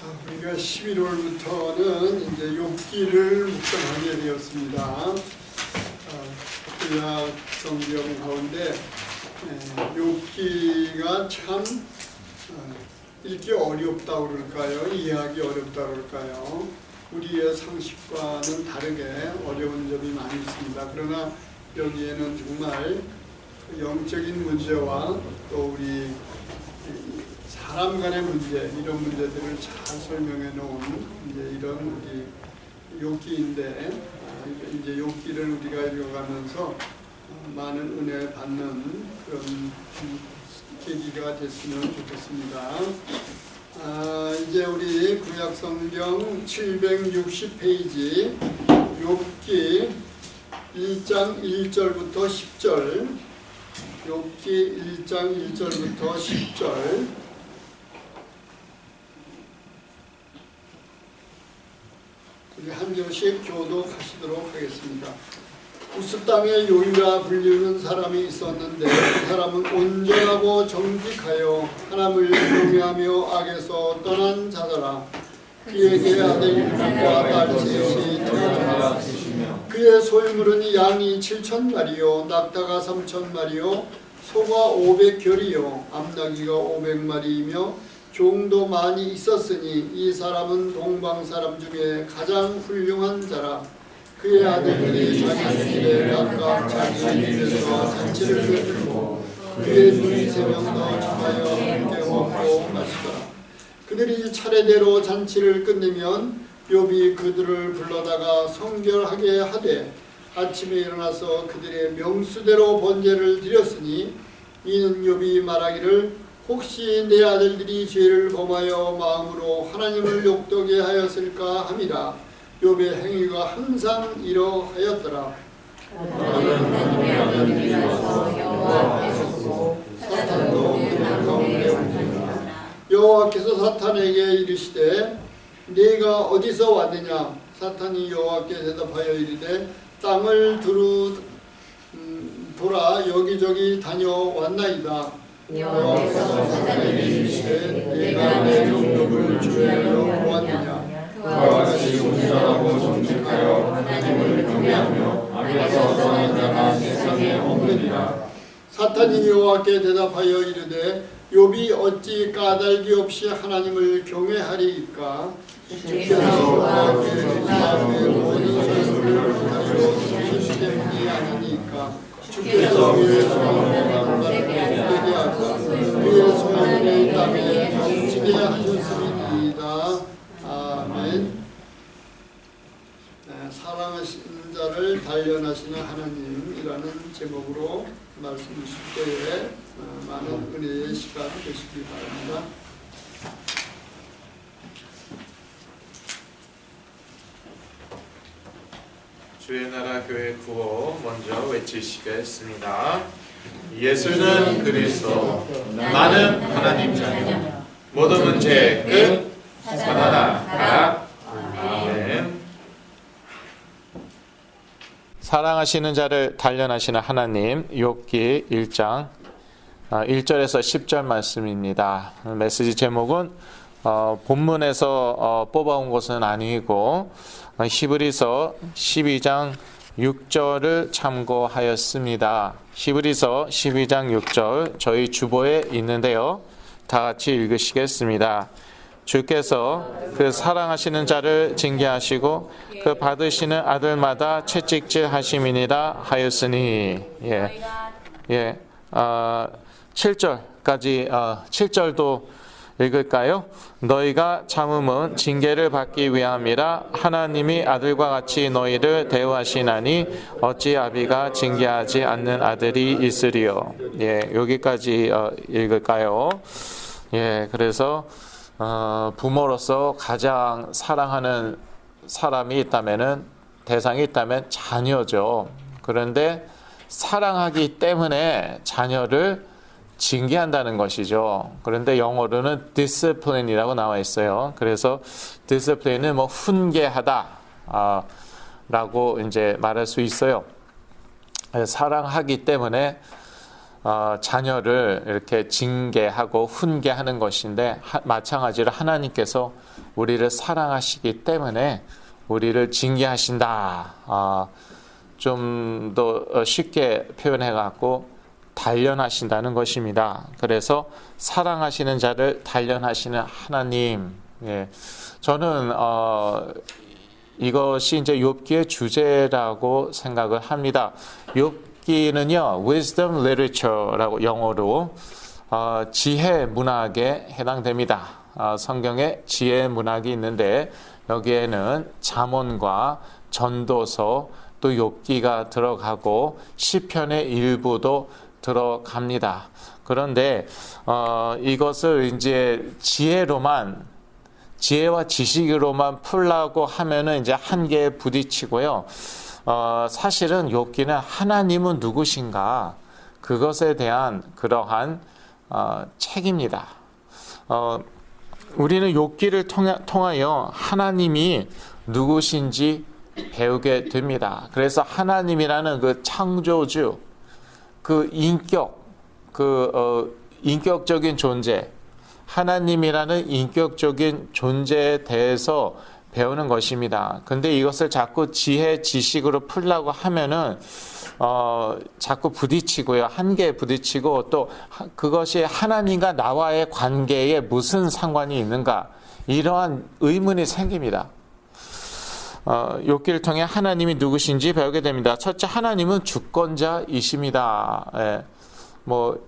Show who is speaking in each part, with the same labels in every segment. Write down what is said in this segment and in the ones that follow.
Speaker 1: 우리가 11월부터는 이제 욥기를 묵상하게 되었습니다. 구약 성경 가운데 욥기가 참 읽기 어렵다고 그럴까요? 이해하기 어렵다고 그럴까요? 우리의 상식과는 다르게 어려운 점이 많이 있습니다. 그러나 여기에는 정말 영적인 문제와 또 우리 사람 간의 문제, 이런 문제들을 잘 설명해 놓은 이제 이런 우리 욥기인데, 이제 욥기를 우리가 읽어가면서 많은 은혜 받는 그런 계기가 됐으면 좋겠습니다. 이제 우리 구약 성경 760페이지 욥기 1장 1절부터 10절, 욥기 1장 1절부터 10절, 우리 한 절씩 교독하시도록 하겠습니다. 우스 땅에 요이라 불리는 사람이 있었는데 그 사람은 온전하고 정직하여 하나님을 경외하며 악에서 떠난 자더라. 그에게 아들 일곱과 딸 셋이 태어나라. 그의 소유물은 양이 7,000마리요 낙타가 3,000마리요 소가 500결이요 암나귀가 500마리이며 종도 많이 있었으니 이 사람은 동방 사람 중에 가장 훌륭한 자라. 그의 아들들이 자기 길에 각각 자기 집에서 잔치를 베풀고 그의 둘이 3명도 참하여 함께 먹고 마시더라. 그들이 차례대로 잔치를 끝내면 욥이 그들을 불러다가 성결하게 하되 아침에 일어나서 그들의 명수대로 번제를 드렸으니 이는 욥이 말하기를 혹시 내 아들들이 죄를 범하여 마음으로 하나님을 욕되게 하였을까 함이라. 욥의 행위가 항상 이러하였더라. 사탄도 그들 가운데 옵니다. 여호와께서 사탄에게 이르시되 네가 어디서 왔느냐? 사탄이 여호와께 대답하여 이르되 땅을 두루 돌아 여기저기 다녀왔나이다. 여호와께서 사탄에게 이르시되 네가 내 종족을 주의하여 보았느냐? 그와 같이 온전하고 정직하여 하나님을 경외하며 악에서 떠난 자가 세상에 없느니라. 사탄이 여호와께 대답하여 이르되 욥이 어찌 까닭이 없이 하나님을 경외하리이까? 주께서 여호와께 마음의 모든 소유를 가지고 주시기 때문이 아니니까. 주께서 그의 소망을 남다르게 하사 그의 소망을 땅에 넘치게 하셨음이니이다. 아멘. 사랑하시는 자를 단련하시는 하나님이라는 제목으로 말씀 주실 때에 많은 은혜의 시간 되시기 바랍니다.
Speaker 2: 주의 나라 교회 구호 먼저 외치시겠습니다. 예수는 그리스도, 나는 하나님 자녀, 모든 문제 끝, 사단아 가라. 아멘. 사랑하시는 자를 단련하시는 하나님, 욥기 1장 1절에서 10절 말씀입니다. 메시지 제목은 본문에서 뽑아온 것은 아니고 히브리서 12장 6절을 참고하였습니다. 히브리서 12장 6절 저희 주보에 있는데요. 다 같이 읽으시겠습니다. 주께서 그 사랑하시는 자를 징계하시고 그 받으시는 아들마다 채찍질 하심이니라 하였으니 7절까지 7절도 읽을까요? 너희가 참음은 징계를 받기 위함이라. 하나님이 아들과 같이 너희를 대우하시나니 어찌 아비가 징계하지 않는 아들이 있으리요. 여기까지 읽을까요? 그래서 부모로서 가장 사랑하는 사람이 있다면은, 대상이 있다면 자녀죠. 그런데 사랑하기 때문에 자녀를 징계한다는 것이죠. 그런데 영어로는 discipline이라고 나와 있어요. 그래서 discipline은 훈계하다 라고 이제 말할 수 있어요. 사랑하기 때문에 자녀를 이렇게 징계하고 훈계하는 것인데, 마찬가지로 하나님께서 우리를 사랑하시기 때문에 우리를 징계하신다. 좀 더 쉽게 표현해갖고 단련하신다는 것입니다. 그래서 사랑하시는 자를 단련하시는 하나님. 예. 저는 이것이 이제 욥기의 주제라고 생각을 합니다. 욥기는요, wisdom literature라고 영어로 지혜 문학에 해당됩니다. 성경에 지혜 문학이 있는데 여기에는 잠언과 전도서 또 욥기가 들어가고 시편의 일부도 들어갑니다. 그런데 이것을 이제 지혜와 지식으로만 풀라고 하면은 이제 한계에 부딪히고요. 사실은 욥기는 하나님은 누구신가 그것에 대한 그러한 책입니다. 우리는 욥기를 통하여 하나님이 누구신지 배우게 됩니다. 그래서 하나님이라는 그 창조주, 그 인격적인 존재, 하나님이라는 인격적인 존재에 대해서 배우는 것입니다. 근데 이것을 자꾸 지혜, 지식으로 풀려고 하면은 자꾸 부딪히고요. 한계에 부딪히고 또 그것이 하나님과 나와의 관계에 무슨 상관이 있는가 이러한 의문이 생깁니다. 욥기를 통해 하나님이 누구신지 배우게 됩니다. 첫째, 하나님은 주권자이십니다. 예.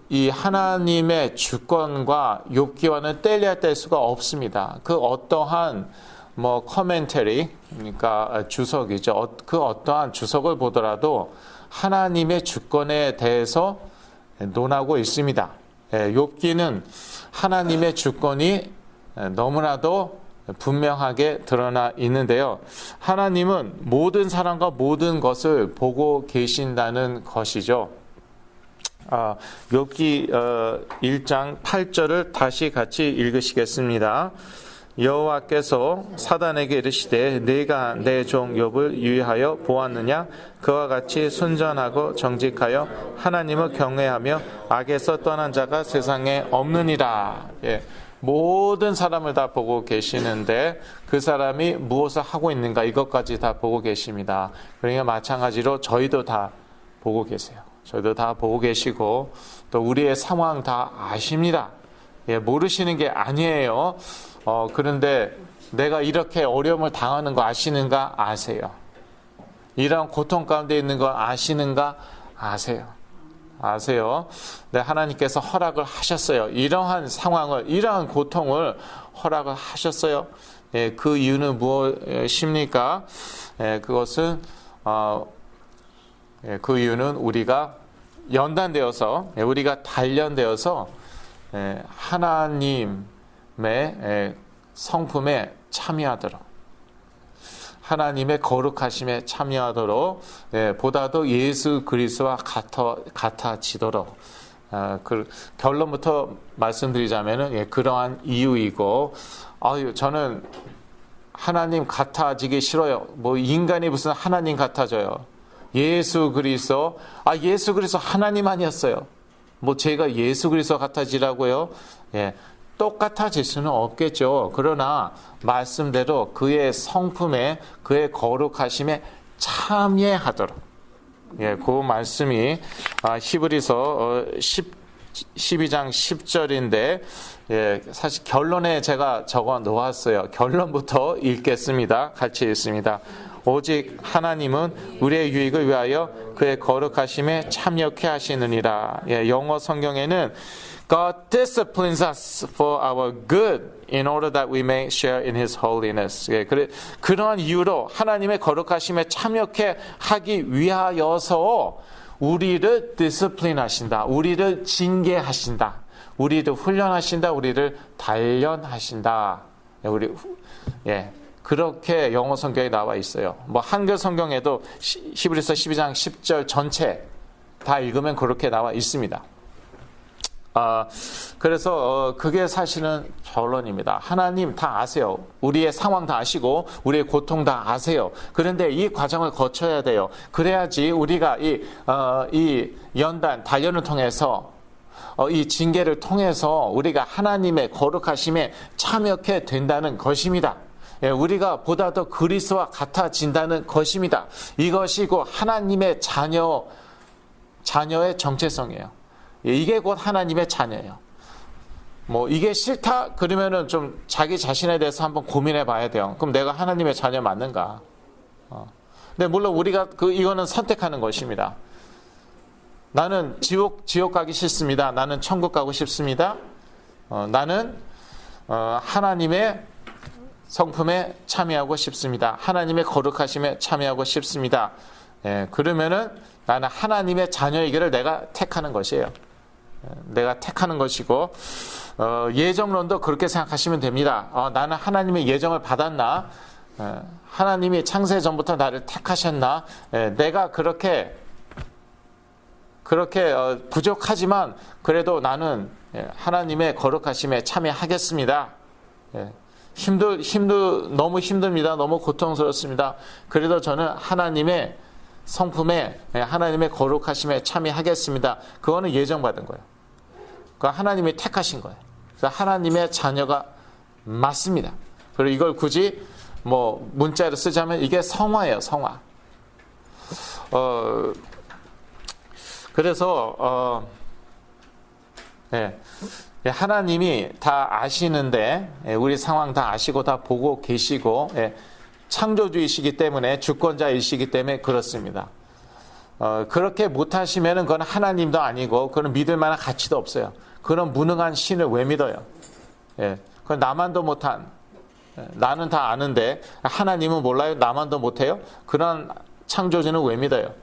Speaker 2: 이 하나님의 주권과 욥기와는 떼려야 뗄 수가 없습니다. 그 어떠한 커멘터리, 그러니까 주석이죠. 그 어떠한 주석을 보더라도 하나님의 주권에 대해서 논하고 있습니다. 예, 욥기는 하나님의 주권이 너무나도 분명하게 드러나 있는데요. 하나님은 모든 사람과 모든 것을 보고 계신다는 것이죠. 욥기 1장 8절을 다시 같이 읽으시겠습니다. 여호와께서 사단에게 이르시되 네가 내 종 욥을 유의하여 보았느냐? 그와 같이 순전하고 정직하여 하나님을 경외하며 악에서 떠난 자가 세상에 없느니라. 예. 모든 사람을 다 보고 계시는데 그 사람이 무엇을 하고 있는가 이것까지 다 보고 계십니다. 그러니까 마찬가지로 저희도 다 보고 계세요. 저희도 다 보고 계시고 또 우리의 상황 다 아십니다. 예, 모르시는 게 아니에요. 그런데 내가 이렇게 어려움을 당하는 거 아시는가? 아세요. 이런 고통 가운데 있는 거 아시는가? 아세요. 네, 하나님께서 허락을 하셨어요. 이러한 상황을, 이러한 고통을 허락을 하셨어요. 예, 그 이유는 무엇입니까? 예, 그것은 그 이유는 우리가 연단되어서, 우리가 단련되어서 하나님의 성품에 참여하도록, 하나님의 거룩하심에 참여하도록, 보다도 예수 그리스도와 같아지도록, 그 결론부터 말씀드리자면은 그러한 이유이고, 저는 하나님 같아지기 싫어요. 인간이 무슨 하나님 같아져요. 예수 그리스도 하나님 아니었어요. 제가 예수 그리스도 같아지라고요? 예. 똑같아질 수는 없겠죠. 그러나 말씀대로 그의 성품에, 그의 거룩하심에 참여하도록. 예, 그 말씀이 히브리서 12장 10절인데, 예, 사실 결론에 제가 적어 놓았어요. 결론부터 읽겠습니다. 같이 읽습니다. 오직 하나님은 우리의 유익을 위하여 그의 거룩하심에 참여케 하시느니라. 예, 영어 성경에는 God disciplines us for our good in order that we may share in His holiness. 예, 그러한 이유로 하나님의 거룩하심에 참여케 하기 위하여서 우리를 디스플린 하신다. 우리를 징계하신다. 우리를 훈련하신다. 우리를 단련하신다. 그렇게 영어 성경에 나와 있어요. 한글 성경에도 히브리서 12장 10절 전체 다 읽으면 그렇게 나와 있습니다. 그래서 그게 사실은 결론입니다. 하나님 다 아세요. 우리의 상황 다 아시고 우리의 고통 다 아세요. 그런데 이 과정을 거쳐야 돼요. 그래야지 우리가 이 연단, 단련을 통해서 이 징계를 통해서 우리가 하나님의 거룩하심에 참여하게 된다는 것입니다. 예, 우리가 보다 더 그리스도와 같아진다는 것입니다. 이것이고 하나님의 자녀의 정체성이에요. 예, 이게 곧 하나님의 자녀예요. 뭐 이게 싫다 그러면은 좀 자기 자신에 대해서 한번 고민해 봐야 돼요. 그럼 내가 하나님의 자녀 맞는가? 근데 물론 우리가 이거는 선택하는 것입니다. 나는 지옥 가기 싫습니다. 나는 천국 가고 싶습니다. 나는 하나님의 성품에 참여하고 싶습니다. 하나님의 거룩하심에 참여하고 싶습니다. 예, 그러면은 나는 하나님의 자녀이기를 내가 택하는 것이에요. 내가 택하는 것이고, 예정론도 그렇게 생각하시면 됩니다. 나는 하나님의 예정을 받았나? 하나님이 창세 전부터 나를 택하셨나? 내가 그렇게 부족하지만 그래도 나는 하나님의 거룩하심에 참여하겠습니다. 너무 힘듭니다. 너무 고통스럽습니다. 그래도 저는 하나님의 성품에, 하나님의 거룩하심에 참여하겠습니다. 그거는 예정받은 거예요. 그 하나님이 택하신 거예요. 그래서 하나님의 자녀가 맞습니다. 그리고 이걸 굳이 뭐 문자로 쓰자면 이게 성화예요, 성화. 그래서 하나님이 다 아시는데, 우리 상황 다 아시고 다 보고 계시고, 창조주이시기 때문에, 주권자이시기 때문에 그렇습니다. 그렇게 못하시면은 그건 하나님도 아니고 그건 믿을 만한 가치도 없어요. 그런 무능한 신을 왜 믿어요? 그건 나만도 못한, 나는 다 아는데 하나님은 몰라요? 나만도 못해요? 그런 창조주는 왜 믿어요?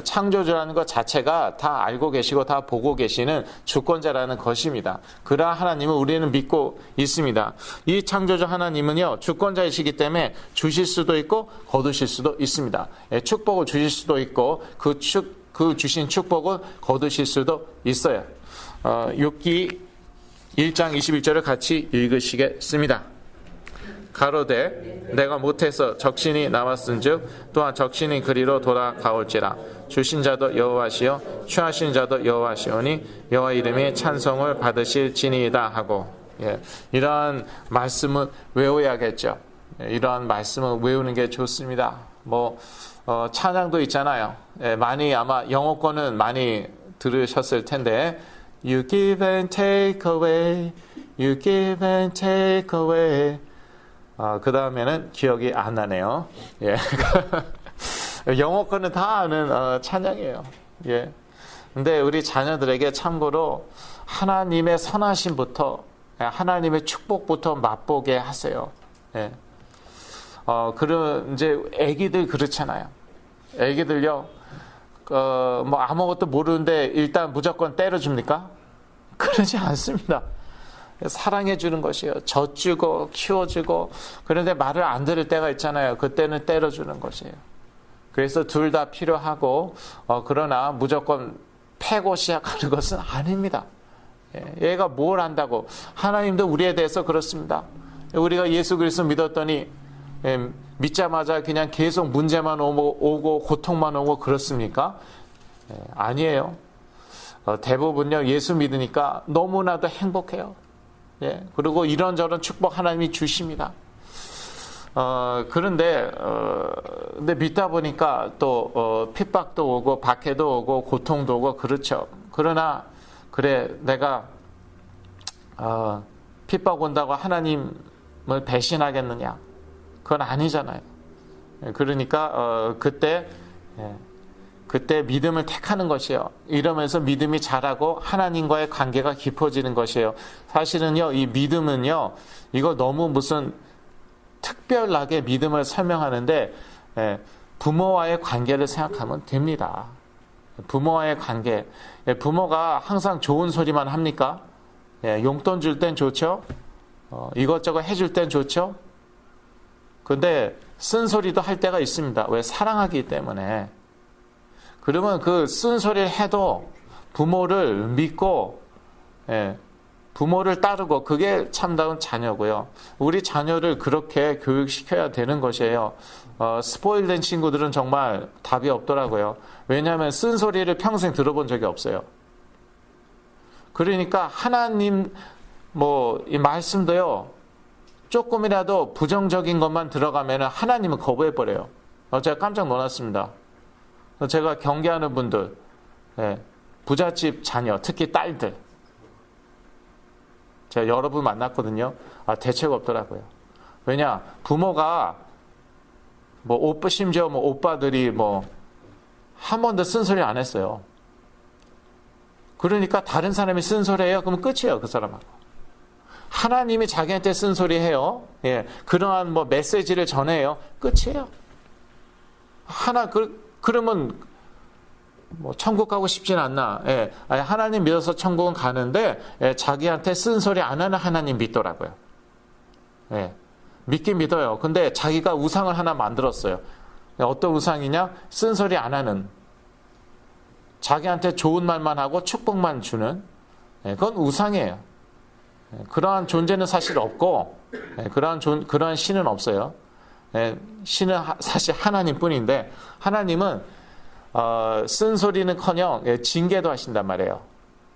Speaker 2: 창조주라는 것 자체가 다 알고 계시고 다 보고 계시는 주권자라는 것입니다. 그러한 하나님은 우리는 믿고 있습니다. 이 창조주 하나님은요, 주권자이시기 때문에 주실 수도 있고 거두실 수도 있습니다. 축복을 주실 수도 있고 그 주신 축복을 거두실 수도 있어요. 욥기 1장 21절을 같이 읽으시겠습니다. 가로되 내가 못해서 적신이 남았은즉 또한 적신이 그리로 돌아가올지라. 주신 자도 여호와시요 취하신 자도 여호와시오니 여호와 이름이 찬송을 받으실지니이다 하고, 이러한 말씀은 외워야겠죠. 이러한 말씀은 외우는 게 좋습니다. 찬양도 있잖아요. 많이 아마 영어권은 많이 들으셨을 텐데, You give and take away, You give and take away. 그 다음에는 기억이 안 나네요. 영어권은 다 아는 찬양이에요. 근데 우리 자녀들에게 참고로 하나님의 선하심부터, 하나님의 축복부터 맛보게 하세요. 그런 이제 애기들 그렇잖아요. 애기들요, 아무것도 모르는데 일단 무조건 때려줍니까? 그러지 않습니다. 사랑해 주는 것이에요. 젖주고 키워주고. 그런데 말을 안 들을 때가 있잖아요. 그때는 때려주는 것이에요. 그래서 둘 다 필요하고, 그러나 무조건 패고 시작하는 것은 아닙니다. 얘가 뭘 안다고. 하나님도 우리에 대해서 그렇습니다. 우리가 예수 그리스도 믿었더니 믿자마자 그냥 계속 문제만 오고 고통만 오고 그렇습니까? 아니에요. 대부분요, 예수 믿으니까 너무나도 행복해요. 그리고 이런저런 축복 하나님이 주십니다. 그런데 믿다 보니까 또 핍박도 오고 박해도 오고 고통도 오고 그렇죠. 그러나 그래, 내가 핍박 온다고 하나님을 배신하겠느냐? 그건 아니잖아요. 그러니까 그때 믿음을 택하는 것이에요. 이러면서 믿음이 자라고 하나님과의 관계가 깊어지는 것이에요. 사실은요, 이 믿음은요, 이거 너무 무슨 특별하게 믿음을 설명하는데, 부모와의 관계를 생각하면 됩니다. 부모와의 관계. 부모가 항상 좋은 소리만 합니까? 용돈 줄 땐 좋죠? 이것저것 해줄 땐 좋죠? 근데 쓴소리도 할 때가 있습니다. 왜? 사랑하기 때문에. 그러면 그 쓴소리를 해도 부모를 믿고, 부모를 따르고, 그게 참다운 자녀고요. 우리 자녀를 그렇게 교육시켜야 되는 것이에요. 스포일된 친구들은 정말 답이 없더라고요. 왜냐하면 쓴소리를 평생 들어본 적이 없어요. 그러니까 하나님 이 말씀도요, 조금이라도 부정적인 것만 들어가면 하나님은 거부해버려요. 제가 깜짝 놀랐습니다. 제가 경계하는 분들, 부잣집 자녀, 특히 딸들, 제가 여러 분 만났거든요. 대책 없더라고요. 왜냐, 부모가 심지어 오빠들이 한 번도 쓴소리 안 했어요. 그러니까 다른 사람이 쓴소리해요. 그러면 끝이에요, 그 사람하고. 하나님이 자기한테 쓴소리해요. 그러한 메시지를 전해요. 끝이에요. 그러면 천국 가고 싶진 않나. 하나님 믿어서 천국은 가는데 자기한테 쓴소리 안 하는 하나님 믿더라고요. 믿긴 믿어요. 근데 자기가 우상을 하나 만들었어요. 어떤 우상이냐? 쓴소리 안 하는, 자기한테 좋은 말만 하고 축복만 주는, 그건 우상이에요. 그러한 존재는 사실 없고, 그러한 신은 없어요. 신은 사실 하나님뿐인데, 하나님은 쓴소리는커녕 징계도 하신단 말이에요.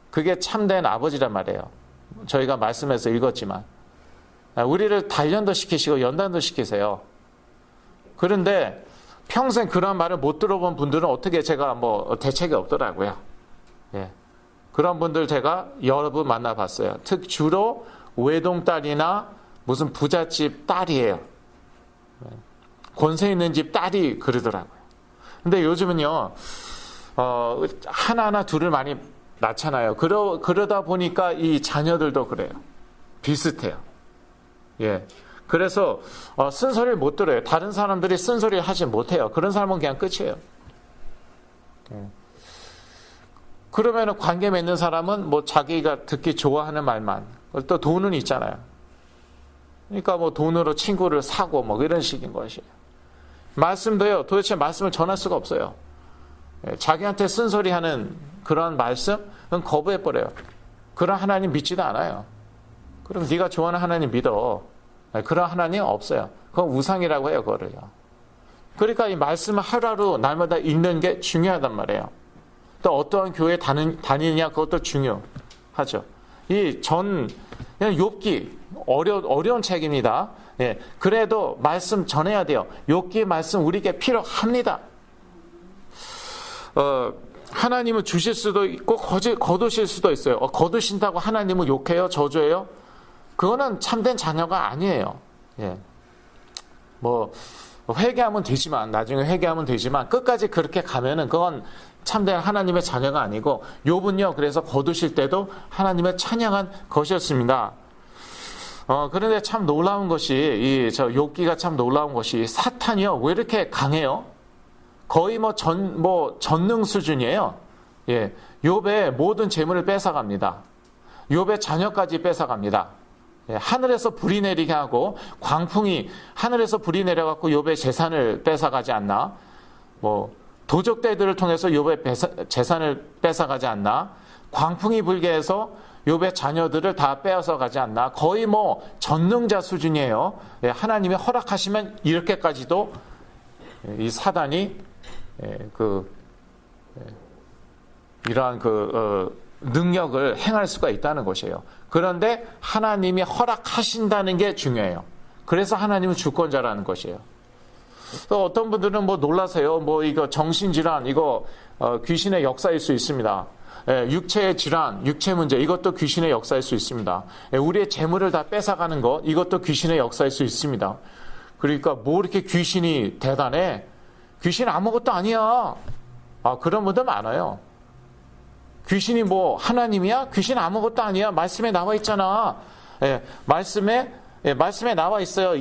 Speaker 2: 그게 참된 아버지란 말이에요. 저희가 말씀에서 읽었지만 우리를 단련도 시키시고 연단도 시키세요. 그런데 평생 그런 말을 못 들어본 분들은 어떻게, 제가 대책이 없더라고요. 그런 분들 제가 여러 분 만나봤어요. 주로 외동딸이나 무슨 부잣집 딸이에요. 권세 있는 집 딸이 그러더라고요. 근데 요즘은요, 하나나 둘을 많이 낳잖아요. 그러다 보니까 이 자녀들도 그래요. 비슷해요. 그래서 쓴소리를 못 들어요. 다른 사람들이 쓴소리를 하지 못해요. 그런 사람은 그냥 끝이에요. 그러면 관계 맺는 사람은 자기가 듣기 좋아하는 말만, 또 돈은 있잖아요. 그러니까 돈으로 친구를 사고 이런 식인 것이에요. 말씀도요, 도대체 말씀을 전할 수가 없어요. 자기한테 쓴소리하는 그런 말씀은 거부해버려요. 그런 하나님 믿지도 않아요. 그럼 네가 좋아하는 하나님 믿어. 그런 하나님 없어요. 그건 우상이라고 해요, 그거를요. 그러니까 이 말씀을 하루하루 날마다 읽는 게 중요하단 말이에요. 또 어떠한 교회에 다니느냐, 그것도 중요하죠. 그냥 욥기, 어려운 책입니다. 그래도 말씀 전해야 돼요. 욥기 말씀 우리에게 필요합니다. 하나님은 주실 수도 있고 거두실 수도 있어요. 거두신다고 하나님은 욕해요? 저주해요? 그거는 참된 자녀가 아니에요. 회개하면 되지만, 나중에 회개하면 되지만, 끝까지 그렇게 가면은 그건 참된 하나님의 자녀가 아니고, 욥은요, 그래서 거두실 때도 하나님의 찬양한 것이었습니다. 그런데 참 놀라운 것이, 욥기가 참 놀라운 것이, 사탄이요, 왜 이렇게 강해요? 거의 전능 수준이에요. 욥의 모든 재물을 뺏어갑니다. 욥의 자녀까지 뺏어갑니다. 하늘에서 불이 내리게 하고, 광풍이 하늘에서 불이 내려갖고 욥의 재산을 뺏어가지 않나? 도적대들을 통해서 욥의 재산을 뺏어가지 않나? 광풍이 불게 해서 욥의 자녀들을 다 빼앗아가지 않나? 거의 전능자 수준이에요. 하나님이 허락하시면 이렇게까지도 이 사단이 이러한 능력을 행할 수가 있다는 것이에요. 그런데 하나님이 허락하신다는 게 중요해요. 그래서 하나님은 주권자라는 것이에요. 또 어떤 분들은 놀라세요. 이거 정신질환, 이거 귀신의 역사일 수 있습니다. 육체의 질환, 육체 문제, 이것도 귀신의 역사일 수 있습니다. 우리의 재물을 다 뺏어가는 것, 이것도 귀신의 역사일 수 있습니다. 그러니까 이렇게 귀신이 대단해? 귀신 아무것도 아니야. 그런 분들 많아요. 귀신이 하나님이야? 귀신 아무것도 아니야. 말씀에 나와 있잖아. 말씀에 나와 있어요.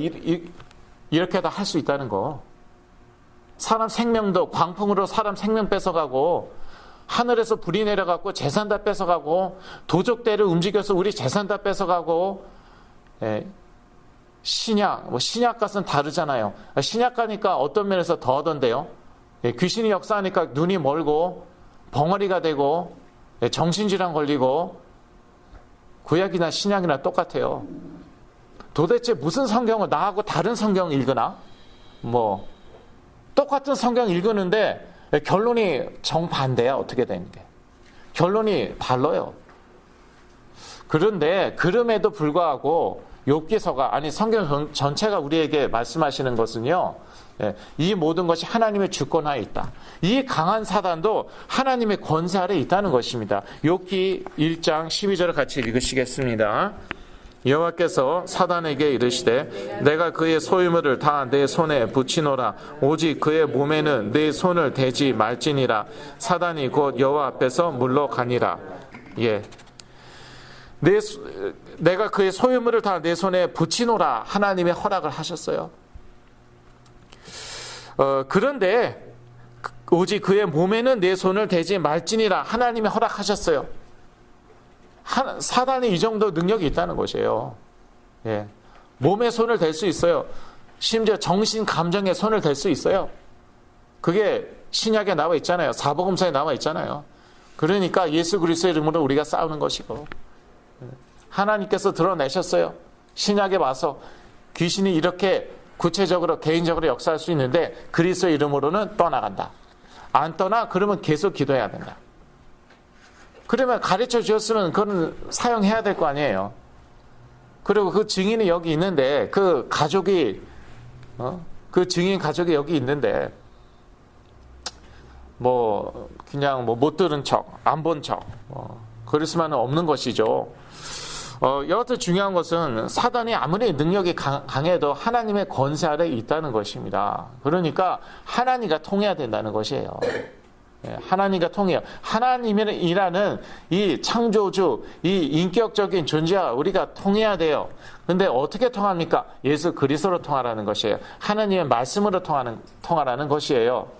Speaker 2: 이렇게 다 할 수 있다는 거. 사람 생명도 광풍으로 사람 생명 뺏어가고, 하늘에서 불이 내려가고 재산 다 뺏어가고, 도적대를 움직여서 우리 재산 다 뺏어가고, 신약 것은 다르잖아요. 신약 가니까 어떤 면에서 더 하던데요. 귀신이 역사하니까 눈이 멀고 벙어리가 되고 정신질환 걸리고, 구약이나 신약이나 똑같아요. 도대체 무슨 성경을 나하고 다른 성경 읽으나? 똑같은 성경 읽으는데 결론이 정반대야. 어떻게 되는 게 결론이 달라요. 그런데 그럼에도 불구하고 욥기서가 아니 성경 전체가 우리에게 말씀하시는 것은요. 예, 이 모든 것이 하나님의 주권하에 있다. 이 강한 사단도 하나님의 권세 아래 있다는 것입니다. 욥기 1장 12절을 같이 읽으시겠습니다. 여호와께서 사단에게 이르시되 내가 그의 소유물을 다 내 손에 붙이노라. 오직 그의 몸에는 내 손을 대지 말지니라. 사단이 곧 여호와 앞에서 물러가니라. 예. 내가 그의 소유물을 다 내 손에 붙이노라. 하나님의 허락을 하셨어요. 그런데 오직 그의 몸에는 내 손을 대지 말지니라. 하나님이 허락하셨어요. 사단이 이 정도 능력이 있다는 것이에요. 예. 몸에 손을 댈 수 있어요. 심지어 정신, 감정에 손을 댈 수 있어요. 그게 신약에 나와 있잖아요. 사복음서에 나와 있잖아요. 그러니까 예수 그리스도의 이름으로 우리가 싸우는 것이고, 하나님께서 드러내셨어요. 신약에 와서 귀신이 이렇게 구체적으로 개인적으로 역사할 수 있는데 그리스도의 이름으로는 떠나간다. 안 떠나? 그러면 계속 기도해야 된다. 그러면 가르쳐 주셨으면 그건 사용해야 될 거 아니에요. 그리고 그 증인이 여기 있는데 그 가족이 그 증인 가족이 여기 있는데 뭐 그냥 뭐 못 들은 척, 안 본 척 그럴 수만은 없는 것이죠. 여하튼 중요한 것은 사단이 아무리 능력이 강해도 하나님의 권세 아래에 있다는 것입니다. 그러니까 하나님과 통해야 된다는 것이에요. 하나님과 통해요. 하나님이라는 이 창조주, 이 인격적인 존재와 우리가 통해야 돼요. 근데 어떻게 통합니까? 예수 그리스도로 통하라는 것이에요. 하나님의 말씀으로 통하라는 것이에요.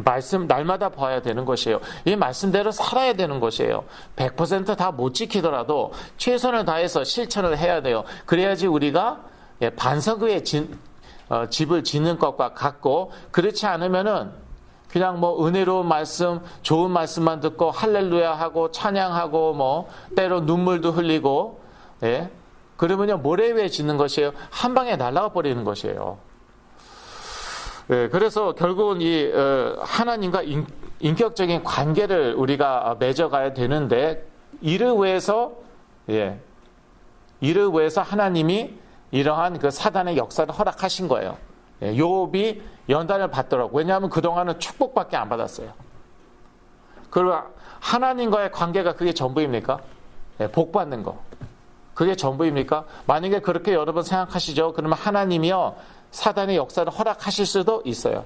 Speaker 2: 말씀 날마다 봐야 되는 것이에요. 이 말씀대로 살아야 되는 것이에요. 100% 다 못 지키더라도 최선을 다해서 실천을 해야 돼요. 그래야지 우리가 반석 위에 집을 짓는 것과 같고, 그렇지 않으면은 그냥 뭐 은혜로운 말씀, 좋은 말씀만 듣고 할렐루야 하고 찬양하고 뭐 때로 눈물도 흘리고, 예? 그러면요 모래 위에 짓는 것이에요. 한 방에 날아가 버리는 것이에요. 예, 그래서 결국은 이 하나님과 인격적인 관계를 우리가 맺어가야 되는데 이를 위해서 하나님이 이러한 그 사단의 역사를 허락하신 거예요. 예, 욥이 연단을 받더라고. 왜냐하면 그동안은 축복밖에 안 받았어요. 그리고 하나님과의 관계가 그게 전부입니까? 예, 복 받는 거. 그게 전부입니까? 만약에 그렇게 여러분 생각하시죠? 그러면 하나님이요 사단의 역사를 허락하실 수도 있어요.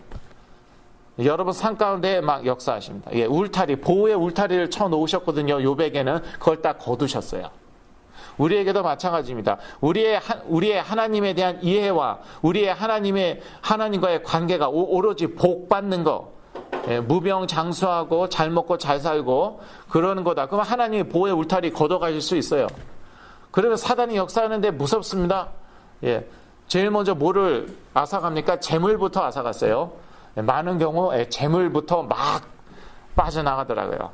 Speaker 2: 여러분 삶 가운데 막 역사하십니다. 예, 울타리, 보호의 울타리를 쳐놓으셨거든요. 욥에게는 그걸 딱 거두셨어요. 우리에게도 마찬가지입니다. 우리의 하나님에 대한 이해와 우리의 하나님과의 관계가 오로지 복 받는 거, 예, 무병장수하고 잘 먹고 잘 살고 그러는 거다. 그러면 하나님이 보호의 울타리 걷어가실 수 있어요. 그러면 사단이 역사하는데 무섭습니다. 예. 제일 먼저 뭐를 앗아갑니까? 재물부터 앗아갔어요. 많은 경우 재물부터 막 빠져나가더라고요.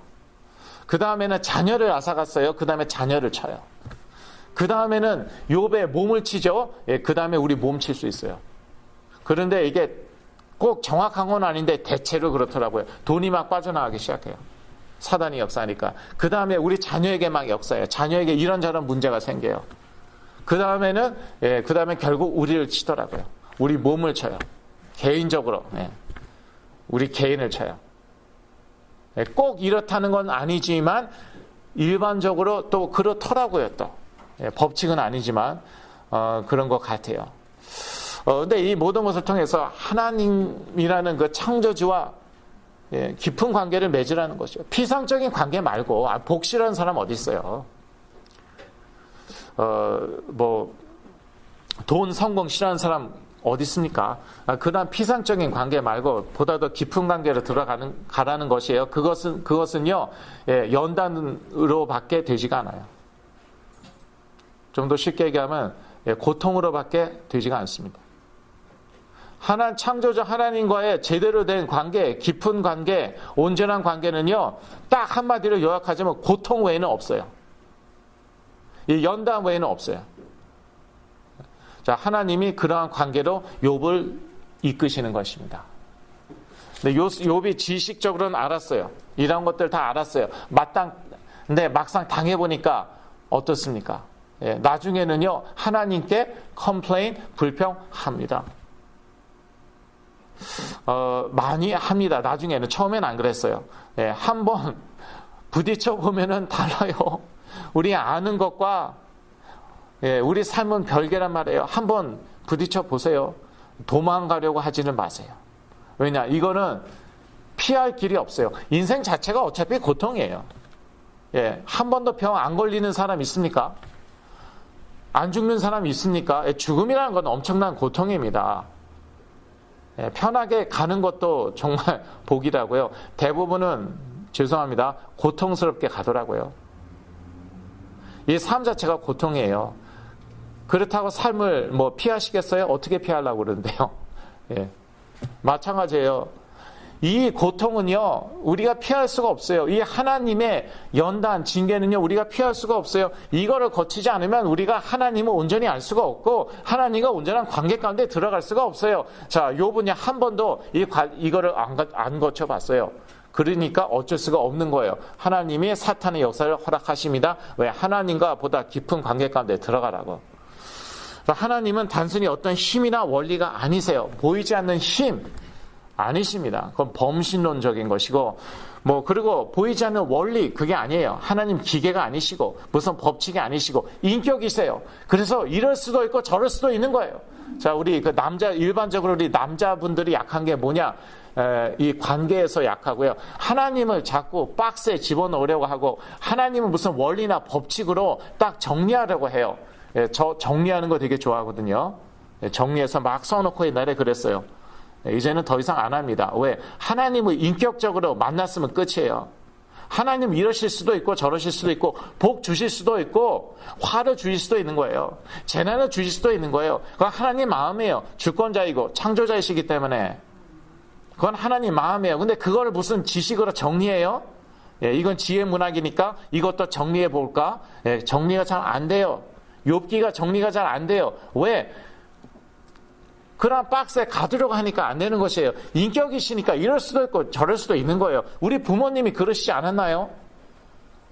Speaker 2: 그 다음에는 자녀를 앗아갔어요. 그 다음에 자녀를 쳐요. 그 다음에는 욥의 몸을 치죠. 그 다음에 우리 몸 칠 수 있어요. 그런데 이게 꼭 정확한 건 아닌데 대체로 그렇더라고요. 돈이 막 빠져나가기 시작해요. 사단이 역사하니까. 그 다음에 우리 자녀에게 막 역사해요. 자녀에게 이런저런 문제가 생겨요. 그 다음에는 그 다음에 결국 우리를 치더라고요. 우리 몸을 쳐요. 개인적으로 우리 개인을 쳐요. 꼭 이렇다는 건 아니지만 일반적으로 또 그렇더라고요. 또 법칙은 아니지만 그런 것 같아요. 근데 이 모든 것을 통해서 하나님이라는 그 창조주와 깊은 관계를 맺으라는 것이죠. 피상적인 관계 말고 복 싫어하는 사람 어디 있어요? 돈, 성공 싫어하는 사람 어디 있습니까? 그런 피상적인 관계 말고 보다 더 깊은 관계로 가라는 것이에요. 그것은요, 연단으로밖에 되지가 않아요. 좀 더 쉽게 얘기하면 고통으로밖에 되지가 않습니다. 창조주 하나님과의 제대로 된 관계, 깊은 관계, 온전한 관계는요, 딱 한마디로 요약하자면 고통 외에는 없어요. 이 연단 외에는 없어요. 자, 하나님이 그러한 관계로 욥을 이끄시는 것입니다. 근데 욥이 지식적으로는 알았어요. 이런 것들 다 알았어요. 근데 막상 당해보니까 어떻습니까? 예, 나중에는요 하나님께 컴플레인 불평합니다. 많이 합니다. 나중에는. 처음엔 안 그랬어요. 예, 한번 부딪혀 보면은 달라요. 우리 아는 것과 예, 우리 삶은 별개란 말이에요. 한번 부딪혀 보세요. 도망가려고 하지는 마세요. 왜냐? 이거는 피할 길이 없어요. 인생 자체가 어차피 고통이에요. 예, 한 번도 병 안 걸리는 사람 있습니까? 안 죽는 사람 있습니까? 예, 죽음이라는 건 엄청난 고통입니다. 예, 편하게 가는 것도 정말 복이라고요. 대부분은 죄송합니다. 고통스럽게 가더라고요. 이 삶 자체가 고통이에요. 그렇다고 삶을 뭐 피하시겠어요? 어떻게 피하려고 그러는데요? 예, 마찬가지예요. 이 고통은요 우리가 피할 수가 없어요. 이 하나님의 연단 징계는요 우리가 피할 수가 없어요. 이거를 거치지 않으면 우리가 하나님을 온전히 알 수가 없고 하나님과 온전한 관계 가운데 들어갈 수가 없어요. 자, 욥은요 한 번도 이거를 안 거쳐봤어요. 그러니까 어쩔 수가 없는 거예요. 하나님이 사탄의 역사를 허락하십니다. 왜? 하나님과 보다 깊은 관계 가운데 들어가라고. 하나님은 단순히 어떤 힘이나 원리가 아니세요. 보이지 않는 힘 아니십니다. 그건 범신론적인 것이고, 그리고 보이지 않는 원리, 그게 아니에요. 하나님 기계가 아니시고, 무슨 법칙이 아니시고, 인격이세요. 그래서 이럴 수도 있고, 저럴 수도 있는 거예요. 자, 우리 일반적으로 우리 남자분들이 약한 게 뭐냐? 이 관계에서 약하고요. 하나님을 자꾸 박스에 집어넣으려고 하고, 하나님은 무슨 원리나 법칙으로 딱 정리하려고 해요. 저 정리하는 거 되게 좋아하거든요. 정리해서 막 써놓고 옛날에 그랬어요. 이제는 더 이상 안 합니다. 왜? 하나님을 인격적으로 만났으면 끝이에요. 하나님 이러실 수도 있고 저러실 수도 있고 복 주실 수도 있고 화를 주실 수도 있는 거예요. 재난을 주실 수도 있는 거예요. 그건 하나님 마음이에요. 주권자이고 창조자이시기 때문에 그건 하나님 마음이에요. 근데 그걸 무슨 지식으로 정리해요? 예, 이건 지혜 문학이니까 이것도 정리해 볼까? 예, 정리가 잘 안 돼요. 욥기가 정리가 잘 안 돼요. 왜? 그런 박스에 가두려고 하니까 안 되는 것이에요. 인격이시니까 이럴 수도 있고 저럴 수도 있는 거예요. 우리 부모님이 그러시지 않았나요?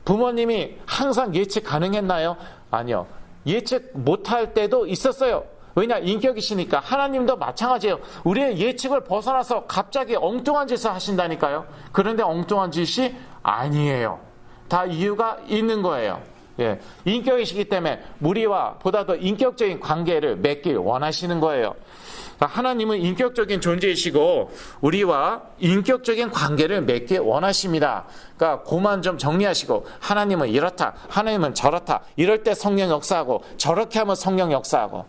Speaker 2: 부모님이 항상 예측 가능했나요? 아니요. 예측 못할 때도 있었어요. 왜냐? 인격이시니까. 하나님도 마찬가지예요. 우리의 예측을 벗어나서 갑자기 엉뚱한 짓을 하신다니까요. 그런데 엉뚱한 짓이 아니에요. 다 이유가 있는 거예요. 예, 인격이시기 때문에 우리와 보다 더 인격적인 관계를 맺길 원하시는 거예요. 하나님은 인격적인 존재이시고 우리와 인격적인 관계를 맺길 원하십니다. 그러니까 그만 좀 정리하시고 하나님은 이렇다, 하나님은 저렇다, 이럴 때 성령 역사하고 저렇게 하면 성령 역사하고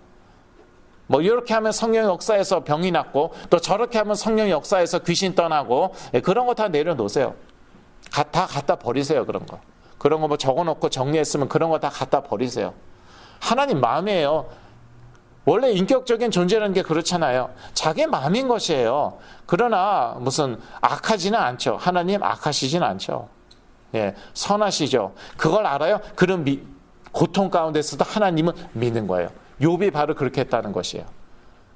Speaker 2: 이렇게 하면 성령 역사에서 병이 낫고 또 저렇게 하면 성령 역사에서 귀신 떠나고 그런 거 다 내려놓으세요. 다 갖다 버리세요. 그런 거 적어놓고 정리했으면 그런 거 다 갖다 버리세요. 하나님 마음이에요. 원래 인격적인 존재라는 게 그렇잖아요. 자기 마음인 것이에요. 그러나 무슨 악하지는 않죠. 하나님 악하시진 않죠. 예, 선하시죠. 그걸 알아요? 그런 고통 가운데서도 하나님은 믿는 거예요. 욥이 바로 그렇게 했다는 것이에요.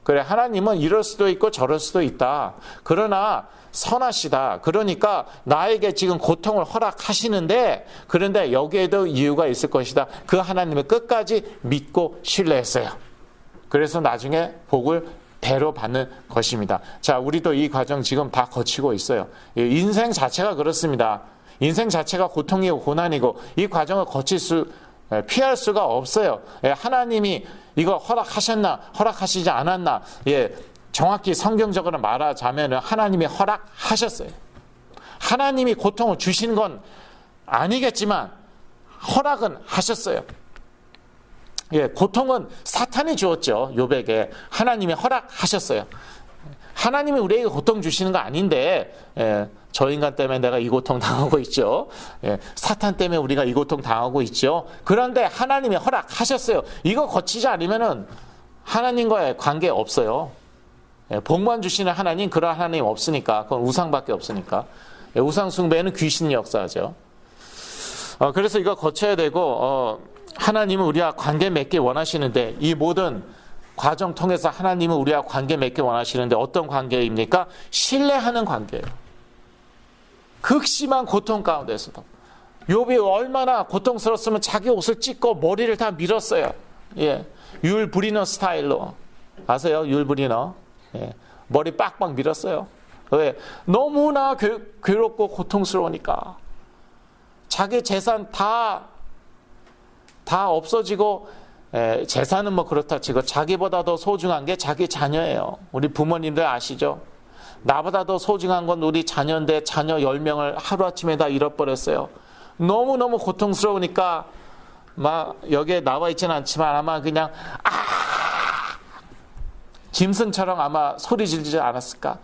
Speaker 2: 그래, 하나님은 이럴 수도 있고 저럴 수도 있다. 그러나 선하시다. 그러니까 나에게 지금 고통을 허락하시는데 그런데 여기에도 이유가 있을 것이다. 그 하나님을 끝까지 믿고 신뢰했어요. 그래서 나중에 복을 배로 받는 것입니다. 자, 우리도 이 과정 지금 다 거치고 있어요. 인생 자체가 그렇습니다. 인생 자체가 고통이고 고난이고 이 과정을 피할 수가 없어요. 하나님이 이거 허락하셨나 허락하시지 않았나, 정확히 성경적으로 말하자면 하나님이 허락하셨어요. 하나님이 고통을 주신 건 아니겠지만 허락은 하셨어요. 고통은 사탄이 주었죠. 욥에게. 하나님이 허락하셨어요. 하나님이 우리에게 고통 주시는 거 아닌데 저 인간 때문에 내가 이 고통 당하고 있죠. 사탄 때문에 우리가 이 고통 당하고 있죠. 그런데 하나님이 허락하셨어요. 이거 거치지 않으면은 하나님과의 관계 없어요. 복만 주시는 하나님, 그런 하나님 없으니까. 그건 우상밖에 없으니까. 우상 숭배는 귀신 역사죠. 그래서 이거 거쳐야 되고 하나님은 우리와 관계 맺길 원하시는데 이 모든 과정 통해서 하나님은 우리와 관계 맺길 원하시는데 어떤 관계입니까? 신뢰하는 관계예요. 극심한 고통 가운데서도 욥이 얼마나 고통스러웠으면 자기 옷을 찢고 머리를 다 밀었어요. 예, 율브리너 스타일로. 아세요? 율브리너. 예, 머리 빡빡 밀었어요. 왜? 너무나 괴롭고 고통스러우니까. 자기 재산 다 없어지고, 재산은 뭐 그렇다 치고 자기보다 더 소중한 게 자기 자녀예요. 우리 부모님들 아시죠? 나보다 더 소중한 건 우리 자녀인데 자녀 10명을 하루아침에 다 잃어버렸어요. 너무너무 고통스러우니까 막 여기에 나와 있지는 않지만 아마 그냥 짐승처럼 아마 소리 지르지 않았을까?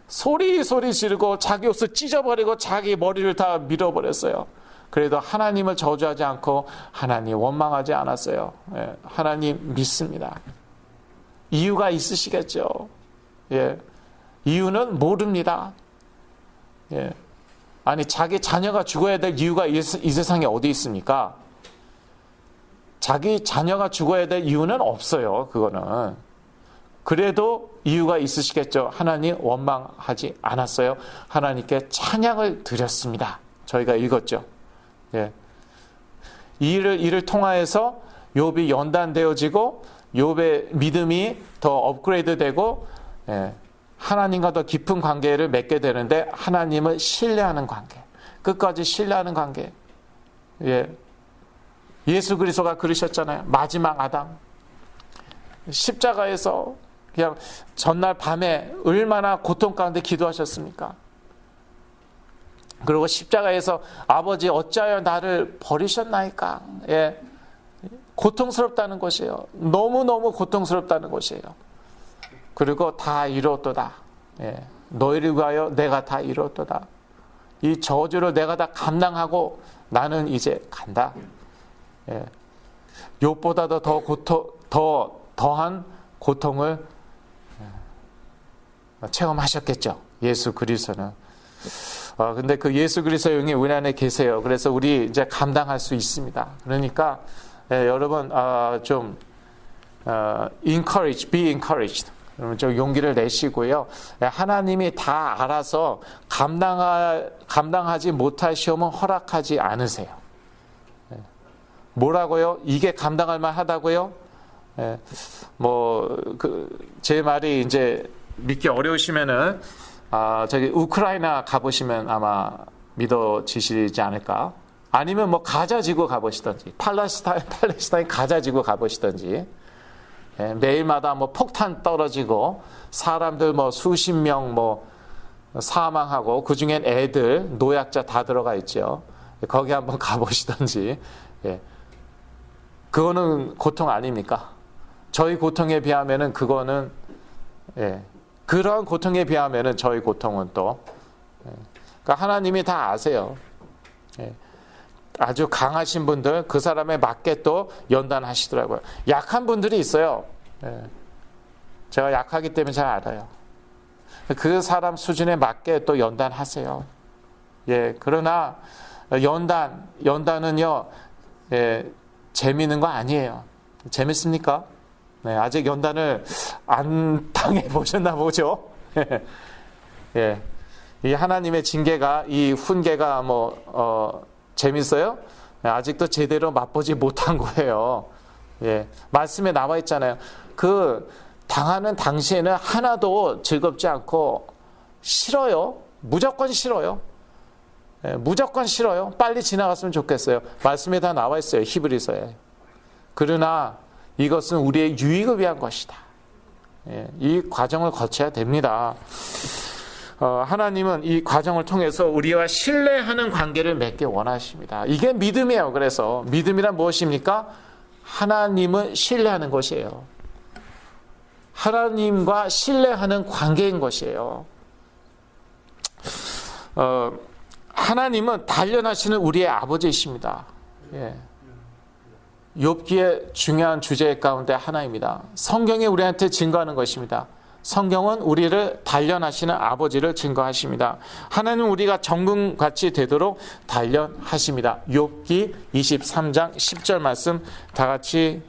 Speaker 2: 소리 지르고 자기 옷을 찢어버리고 자기 머리를 다 밀어버렸어요. 그래도 하나님을 저주하지 않고 하나님 원망하지 않았어요. 예, 하나님 믿습니다. 이유가 있으시겠죠. 예, 이유는 모릅니다. 예, 아니 자기 자녀가 죽어야 될 이유가 이 세상에 어디 있습니까? 자기 자녀가 죽어야 될 이유는 없어요. 그거는. 그래도 이유가 있으시겠죠. 하나님 원망하지 않았어요. 하나님께 찬양을 드렸습니다. 저희가 읽었죠. 예. 이를 통하여서 욥이 연단되어지고 욥의 믿음이 더 업그레이드되고, 예, 하나님과 더 깊은 관계를 맺게 되는데, 하나님을 신뢰하는 관계, 끝까지 신뢰하는 관계. 예. 예수 그리스도가 그러셨잖아요. 마지막 아담. 십자가에서 그냥 전날 밤에 얼마나 고통 가운데 기도하셨습니까? 그리고 십자가에서 아버지 어찌하여 나를 버리셨나이까? 예. 고통스럽다는 것이에요. 너무너무 고통스럽다는 것이에요. 그리고 다 이루었도다. 예. 너희를 위하여 내가 다 이루었도다. 이 저주를 내가 다 감당하고 나는 이제 간다. 예. 욥보다도 더한 고통을 체험하셨겠죠. 예수 그리스도는. 근데 그 예수 그리스도 영이 우리 안에 계세요. 그래서 우리 이제 감당할 수 있습니다. 그러니까 여러분 좀 be encouraged. 좀 용기를 내시고요. 하나님이 다 알아서 감당하지 못할 시험은 허락하지 않으세요. 뭐라고요? 이게 감당할 만하다고요? 제 말이 이제 믿기 어려우시면은 저기 우크라이나 가보시면 아마 믿어지시지 않을까? 아니면 뭐 가자지구 가보시던지, 팔레스타인 가자지구 가보시던지, 매일마다 뭐 폭탄 떨어지고 사람들 뭐 수십 명 뭐 사망하고 그 중엔 애들, 노약자 다 들어가 있죠. 거기 한번 가보시던지. 그거는 고통 아닙니까? 저희 고통에 비하면은 그거는, 그런 고통에 비하면은 저희 고통은 또, 그러니까 하나님이 다 아세요. 아주 강하신 분들 그 사람에 맞게 또 연단하시더라고요. 약한 분들이 있어요. 제가 약하기 때문에 잘 알아요. 그 사람 수준에 맞게 또 연단하세요. 그러나 연단은요, 재미있는 거 아니에요. 재밌습니까? 아직 연단을 안 당해 보셨나 보죠. 이 하나님의 징계가, 이 훈계가 재밌어요? 아직도 제대로 맛보지 못한 거예요. 말씀에 나와 있잖아요. 그 당하는 당시에는 하나도 즐겁지 않고 싫어요. 무조건 싫어요. 무조건 싫어요. 빨리 지나갔으면 좋겠어요. 말씀에 다 나와 있어요. 히브리서에. 그러나 이것은 우리의 유익을 위한 것이다. 이 과정을 거쳐야 됩니다. 하나님은 이 과정을 통해서 우리와 신뢰하는 관계를 맺기 원하십니다. 이게 믿음이에요. 그래서 믿음이란 무엇입니까? 하나님을 신뢰하는 것이에요. 하나님과 신뢰하는 관계인 것이에요. 하나님은 단련하시는 우리의 아버지이십니다. 욥기의 중요한 주제 가운데 하나입니다. 성경이 우리한테 증거하는 것입니다. 성경은 우리를 단련하시는 아버지를 증거하십니다. 하나님은 우리가 정금같이 되도록 단련하십니다. 욥기 23장 10절 말씀 다 같이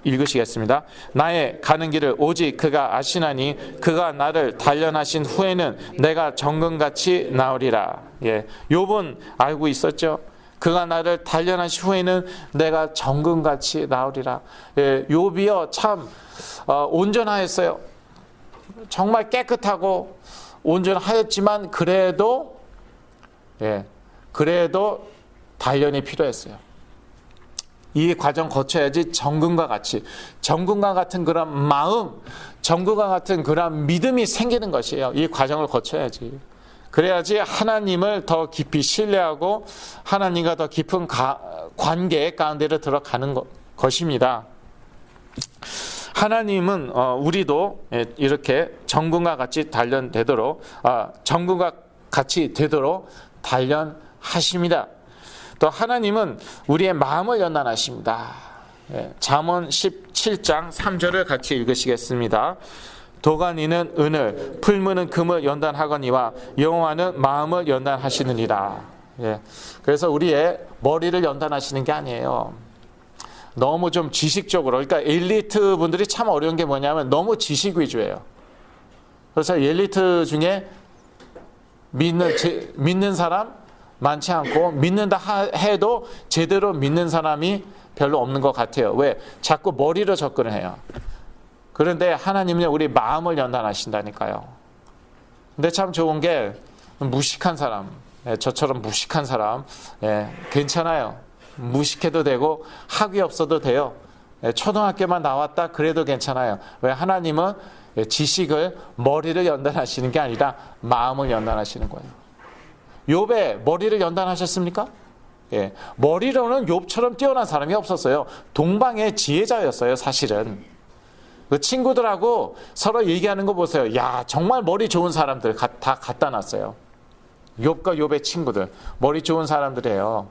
Speaker 2: 읽으시겠습니다. 나의 가는 길을 오직 그가 아시나니 그가 나를 단련하신 후에는 내가 정금같이 나으리라. 예, 욥은 알고 있었죠. 그가 나를 단련하신 후에는 내가 정금같이 나으리라. 예, 욥이요 참 온전하였어요. 정말 깨끗하고 온전하였지만 그래도 단련이 필요했어요. 이 과정 거쳐야지 정금과 같은 그런 마음, 정금과 같은 그런 믿음이 생기는 것이에요. 이 과정을 거쳐야지. 그래야지 하나님을 더 깊이 신뢰하고 하나님과 더 깊은 관계 가운데로 들어가는 것입니다. 하나님은 우리도 이렇게 정금과 같이 단련되도록 정금과 같이 되도록 단련하십니다. 또 하나님은 우리의 마음을 연단하십니다. 잠언 17장 3절을 같이 읽으시겠습니다. 도가니는 은을, 풀무는 금을 연단하거니와 여호와는 마음을 연단하시느니라. 그래서 우리의 머리를 연단하시는 게 아니에요. 너무 좀 지식적으로, 그러니까 엘리트 분들이 참 어려운 게 뭐냐면 너무 지식 위주예요. 그래서 엘리트 중에 믿는 사람 많지 않고 믿는다 해도 제대로 믿는 사람이 별로 없는 것 같아요. 왜? 자꾸 머리로 접근을 해요. 그런데 하나님은 우리 마음을 연단하신다니까요. 근데 참 좋은 게 무식한 사람, 저처럼 무식한 사람 괜찮아요. 무식해도 되고 학위 없어도 돼요. 초등학교만 나왔다 그래도 괜찮아요. 왜? 하나님은 지식을 머리를 연단하시는 게 아니라 마음을 연단하시는 거예요. 욥의 머리를 연단하셨습니까? 머리로는 욥처럼 뛰어난 사람이 없었어요. 동방의 지혜자였어요. 사실은 그 친구들하고 서로 얘기하는 거 보세요. 야, 정말 머리 좋은 사람들 다 갖다 놨어요. 욥과 욥의 친구들 머리 좋은 사람들이에요.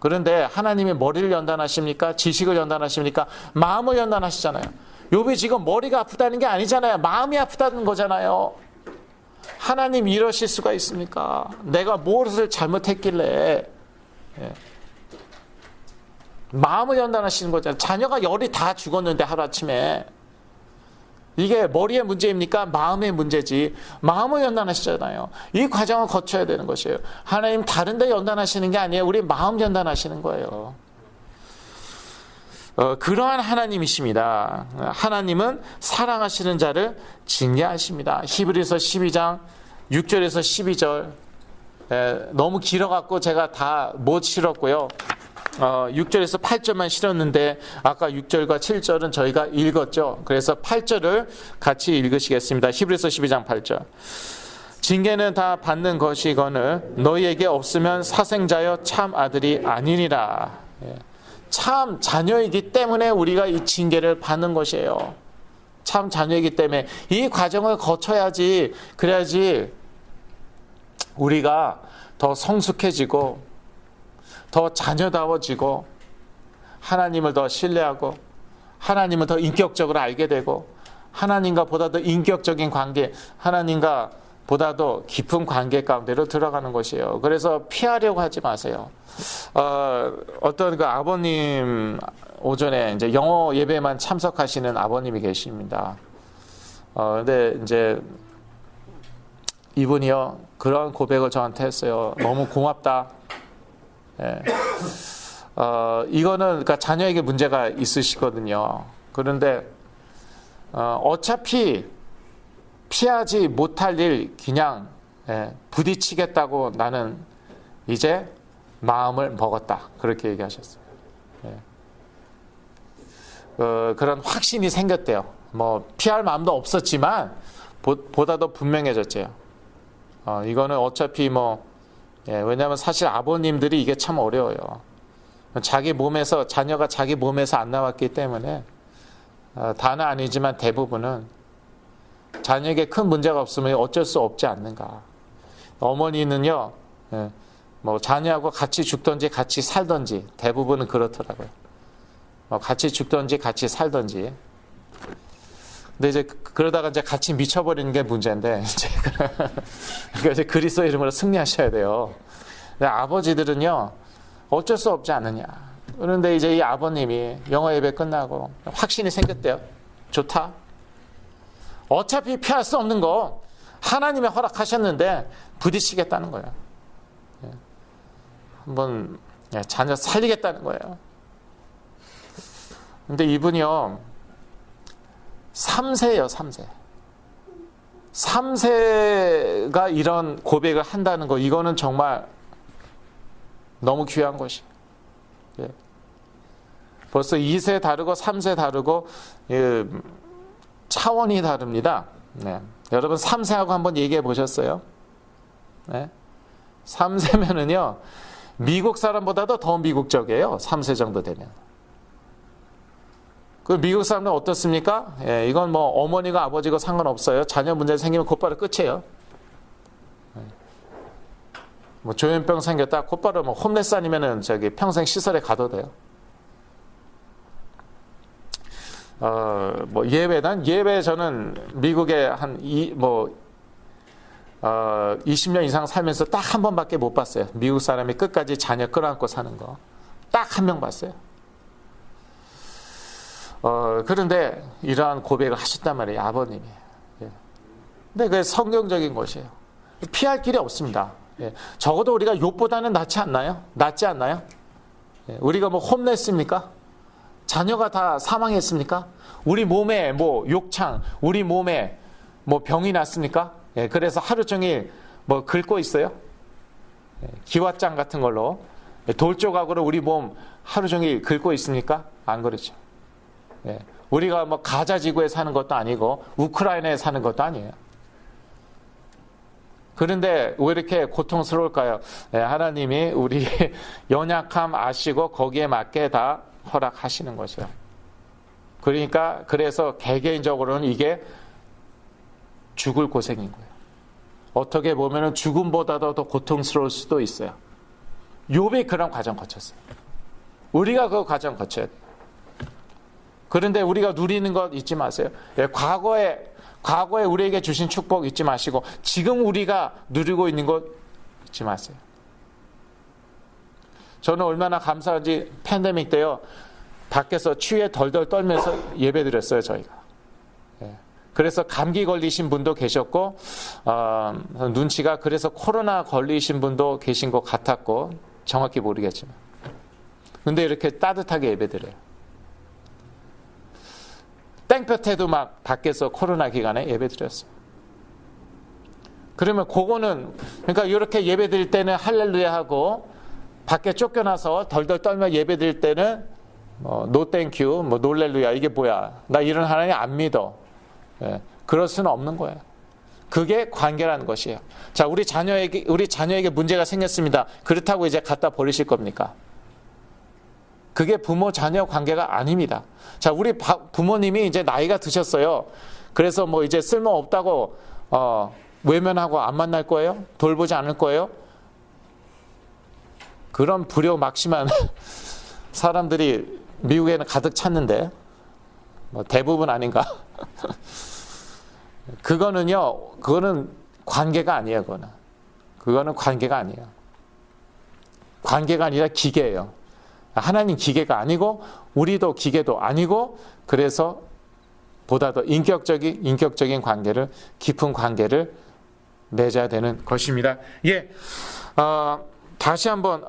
Speaker 2: 그런데 하나님이 머리를 연단하십니까? 지식을 연단하십니까? 마음을 연단하시잖아요. 욥이 지금 머리가 아프다는 게 아니잖아요. 마음이 아프다는 거잖아요. 하나님 이러실 수가 있습니까? 내가 무엇을 잘못했길래 마음을 연단하시는 거잖아요. 자녀가 열이 다 죽었는데 하루아침에 이게 머리의 문제입니까? 마음의 문제지. 마음을 연단하시잖아요. 이 과정을 거쳐야 되는 것이에요. 하나님 다른 데 연단하시는 게 아니에요. 우리 마음 연단하시는 거예요. 그러한 하나님이십니다. 하나님은 사랑하시는 자를 징계하십니다. 히브리서 12장 6절에서 12절 너무 길어갖고 제가 다 못 실었고요. 6절에서 8절만 실었는데 아까 6절과 7절은 저희가 읽었죠. 그래서 8절을 같이 읽으시겠습니다. 히브리서 12장 8절. 징계는 다 받는 것이거늘 너희에게 없으면 사생자여 참 아들이 아니니라. 참 자녀이기 때문에 우리가 이 징계를 받는 것이에요. 참 자녀이기 때문에 이 과정을 거쳐야지, 그래야지 우리가 더 성숙해지고 더 자녀다워지고 하나님을 더 신뢰하고 하나님을 더 인격적으로 알게 되고 하나님과 보다 더 인격적인 관계, 하나님과 보다 더 깊은 관계 가운데로 들어가는 것이에요. 그래서 피하려고 하지 마세요. 어떤 그 아버님 오전에 이제 영어 예배만 참석하시는 아버님이 계십니다. 근데 이제 이분이요 그런 고백을 저한테 했어요. 너무 고맙다. 이거는 그러니까 자녀에게 문제가 있으시거든요. 그런데 어차피 피하지 못할 일 그냥 부딪히겠다고 나는 이제 마음을 먹었다. 그렇게 얘기하셨어요. 그런 확신이 생겼대요. 뭐 피할 마음도 없었지만 보다 더 분명해졌죠. 이거는 어차피 왜냐하면 사실 아버님들이 이게 참 어려워요. 자기 몸에서 자녀가 자기 몸에서 안 나왔기 때문에 다는 아니지만 대부분은 자녀에게 큰 문제가 없으면 어쩔 수 없지 않는가. 어머니는요, 자녀하고 같이 죽든지 같이 살든지 대부분은 그렇더라고요. 같이 죽든지 같이 살든지. 근데 이제 그러다가 이제 같이 미쳐버리는 게 문제인데 그러니까 이제 그리스도 이름으로 승리하셔야 돼요. 근데 아버지들은요 어쩔 수 없지 않느냐. 그런데 이제 이 아버님이 영어 예배 끝나고 확신이 생겼대요. 좋다. 어차피 피할 수 없는 거 하나님이 허락하셨는데 부딪히겠다는 거예요. 한번 자녀 살리겠다는 거예요. 근데 이분이요 3세예요. 3세가 이런 고백을 한다는 거, 이거는 정말 너무 귀한 것이. 벌써 2세 다르고 3세 다르고 차원이 다릅니다. 네. 여러분 3세하고 한번 얘기해 보셨어요? 네. 3세면은요 미국 사람보다도 더 미국적이에요. 3세 정도 되면. 그 미국 사람들은 어떻습니까? 예, 이건 뭐 어머니가 아버지가 상관없어요. 자녀 문제 생기면 곧바로 끝이에요. 뭐 조현병 생겼다 곧바로 뭐 홈레스 아니면은 저기 평생 시설에 가도 돼요. 뭐 예외 저는 미국에 한 20년 이상 살면서 딱 한 번밖에 못 봤어요. 미국 사람이 끝까지 자녀 끌어안고 사는 거. 딱 한 명 봤어요. 그런데 이러한 고백을 하셨단 말이에요, 아버님이. 예. 근데 그게 성경적인 것이에요. 피할 길이 없습니다. 예. 적어도 우리가 욥보다는 낫지 않나요? 예. 우리가 뭐 홈레스입니까? 자녀가 다 사망했습니까? 우리 몸에 뭐 욕창, 우리 몸에 뭐 병이 났습니까? 예. 그래서 하루 종일 뭐 긁고 있어요? 예. 기왓장 같은 걸로 돌조각으로 우리 몸 하루 종일 긁고 있습니까? 안 그렇죠. 예. 우리가 뭐 가자 지구에 사는 것도 아니고 우크라이나에 사는 것도 아니에요. 그런데 왜 이렇게 고통스러울까요? 예, 하나님이 우리의 연약함 아시고 거기에 맞게 다 허락하시는 것이에요. 그러니까 그래서 개개인적으로는 이게 죽을 고생인 거예요. 어떻게 보면 죽음보다도 더 고통스러울 수도 있어요. 욥이 그런 과정 거쳤어요. 우리가 그 과정 거쳐야 돼요. 그런데 우리가 누리는 것 잊지 마세요. 예, 과거에 우리에게 주신 축복 잊지 마시고 지금 우리가 누리고 있는 것 잊지 마세요. 저는 얼마나 감사한지 팬데믹 때요. 밖에서 추위에 덜덜 떨면서 예배드렸어요, 저희가. 예. 그래서 감기 걸리신 분도 계셨고 눈치가 그래서 코로나 걸리신 분도 계신 것 같았고 정확히 모르겠지만. 근데 이렇게 따뜻하게 예배드려요. 땡볕에도 막 밖에서 코로나 기간에 예배드렸어요. 그러면 그거는 그러니까 이렇게 예배드릴 때는 할렐루야 하고 밖에 쫓겨나서 덜덜 떨며 예배드릴 때는 노 땡큐, 뭐 놀렐루야, 이게 뭐야? 나 이런 하나님 안 믿어. 예, 그럴 수는 없는 거예요. 그게 관계라는 것이에요. 자, 우리 자녀에게 문제가 생겼습니다. 그렇다고 이제 갖다 버리실 겁니까? 그게 부모 자녀 관계가 아닙니다. 자, 우리 부모님이 이제 나이가 드셨어요. 그래서 뭐 이제 쓸모 없다고 외면하고 안 만날 거예요? 돌보지 않을 거예요? 그런 불효막심한 사람들이 미국에는 가득 찼는데 뭐 대부분 아닌가? 그거는 관계가 아니에요. 그거는 관계가 아니에요. 관계가 아니라 기계예요. 하나님 기계가 아니고 우리도 기계도 아니고 그래서 보다 더 인격적인 관계를 깊은 관계를 맺어야 되는 것입니다. 예, 다시 한번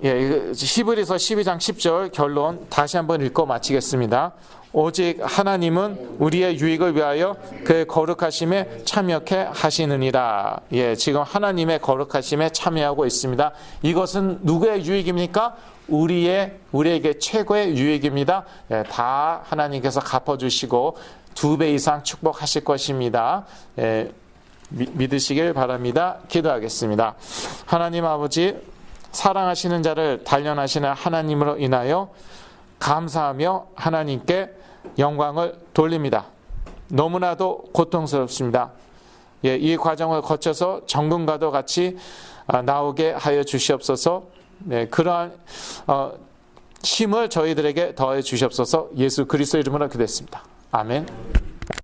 Speaker 2: 히브리서 12장 10절 결론 다시 한번 읽고 마치겠습니다. 오직 하나님은 우리의 유익을 위하여 그의 거룩하심에 참여케 하시느니라. 예, 지금 하나님의 거룩하심에 참여하고 있습니다. 이것은 누구의 유익입니까? 우리에게 최고의 유익입니다. 예, 다 하나님께서 갚아주시고 2배 이상 축복하실 것입니다. 예, 믿으시길 바랍니다. 기도하겠습니다. 하나님 아버지, 사랑하시는 자를 단련하시는 하나님으로 인하여 감사하며 하나님께 영광을 돌립니다. 너무나도 고통스럽습니다. 예, 이 과정을 거쳐서 정금과도 같이 나오게 하여 주시옵소서. 네, 그러한 힘을 저희들에게 더해 주시옵소서. 예수 그리스도 이름으로 기도했습니다. 아멘.